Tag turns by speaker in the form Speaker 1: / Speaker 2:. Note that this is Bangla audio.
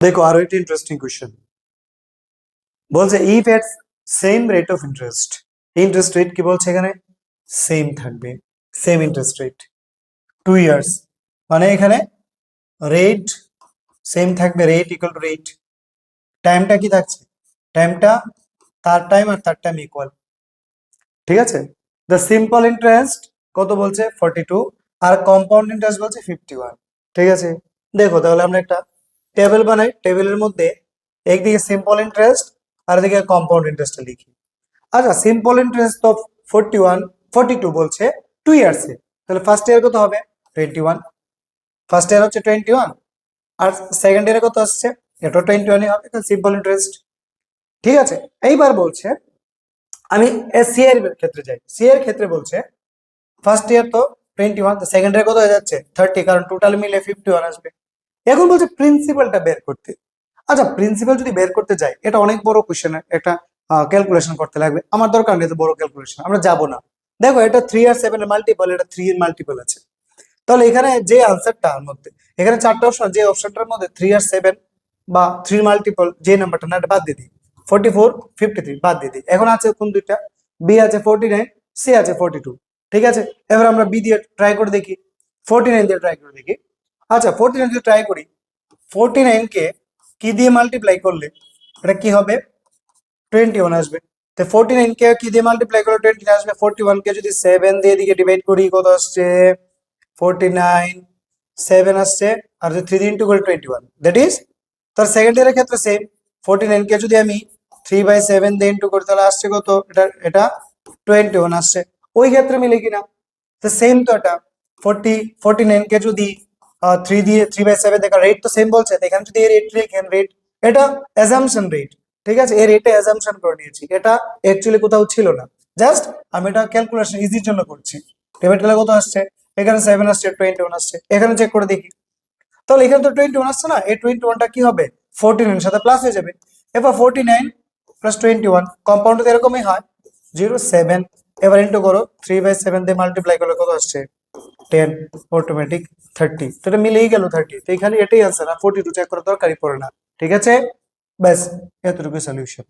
Speaker 1: দেখো আরো একটা ইন্টারেস্টিং কোয়েশ্চেন বলছে if at same rate of interest, interest rate কি বলছে এখানে সেম থাকবে, সেম ইন্টারেস্ট রেট 2 ইয়ার্স, মানে এখানে রেট সেম থাকবে, রেট ইকুয়াল টু রেট, টাইমটা কি থাকছে, টাইমটা তার টাইম আর তার টাইম ইকুয়াল, ঠিক আছে। দ্য সিম্পল ইন্টারেস্ট কত বলছে 42 আর কম্পাউন্ড ইন্টারেস্ট বলছে 51, ঠিক আছে। দেখো তাহলে আমরা একটা টেবিল বানাই, টেবিলের মধ্যে একদিকে সিম্পল ইন্টারেস্ট আর এদিকে কম্পাউন্ড ইন্টারেস্ট লিখি। আচ্ছা সিম্পল ইন্টারেস্ট তো 42 বলছে 2 ইয়ার্সে, তাহলে ফার্স্ট ইয়ার কত হবে 21, ফার্স্ট ইয়ার হচ্ছে 21 আর সেকেন্ড ইয়ারে কত আসছে, এটা 21 হবে, সিম্পল ইন্টারেস্ট, ঠিক আছে। এইবার বলছে আমি সি এর ক্ষেত্রে যাই, সি এর ক্ষেত্রে বলছে ফার্স্ট ইয়ার তো 21, সেকেন্ড ইয়ার কত হয়ে যাচ্ছে 30, কারণ টোটাল মিলে 51 আসবে। এখন বলছে প্রিন্সিপালটা বের করতে। আচ্ছা প্রিন্সিপাল যদি বের করতে যাই এটা অনেক বড় কোশ্চেন, একটা ক্যালকুলেশন করতে লাগবে, আমার দরকার নেই তো বড় ক্যালকুলেশন, আমরা যাব না। দেখো এটা 3 আর 7 এর মাল্টিপল, এটা 3 এর মাল্টিপল আছে, তাহলে এখানে যে আনসারটার মধ্যে এখানে চারটা অপশন, যে অপশনটার মধ্যে 3 আর 7 বা 3 মাল্টিপল যে নাম্বারটা না এটা বাদ দিয়ে দিই, 44 53 বাদ দিয়ে দিই। এখন আছে কোন দুইটা, বি আছে 49, সি আছে 42, ঠিক আছে। এবার আমরা বি দিয়ে ট্রাই করে দেখি, 49 দিয়ে ট্রাই করে দেখি। আচ্ছা 49 দিয়ে ট্রাই করি, 49 কে কি দিয়ে মাল্টিপ্লাই করলে এটা কি হবে 21 আসবে। তো 49 কে কি দিয়ে মাল্টিপ্লাই করলে 20 আসবে, 41 কে যদি 7 দিয়ে দিকে ডিভাইড করি কত আসছে 49, 7 আসছে, আর যদি 3 দিয়ে ইন্টু করি 21, দ্যাট ইজ তার সেকেন্ড ইয়ারের ক্ষেত্রে সেম, 49 কে যদি আমি 3/7 দিয়ে ইন্টু করি তাহলে আসছে কত, এটা 21 আসছে। ওই ক্ষেত্রে মিলে কিনা, তো সেম তো এটা 49 কে যদি 3 দিয়ে 3/7 দেখা, রেট তো সেম বলছে, এখানে যদি এই রেট রেখেন, রেট এটা অ্যাজাম্পশন রেট, ঠিক আছে, এই রেটে অ্যাজাম্পশন করে নিয়েছি, এটা অ্যাকচুয়ালি কোথাও ছিল না, জাস্ট আমি এটা ক্যালকুলেশন ইজির জন্য করছি। ডেবিট গেলে কত আসছে, এখানে 7 আসছে, 21 আসছে, এখানে চেক করে দেখি, তাহলে এখানে তো 21 আসছে না, এই 21টা কি হবে 49 এর সাথে প্লাস হয়ে যাবে। এবার 49 প্লাস 21 কম্পাউন্ড এরকমই হয় 07, এবার ইন্টু করো 3/7 দিয়ে মাল্টিপ্লাই করলে কত আসছে 10, অটোমেটিক 30, তো এটা মিলেই গেল 30, তো এখানে এটাই আনসার, আর 42 চেক করার দরকারই পড়ে না, ঠিক আছে। ব্যাস এতটুকু সলিউশন।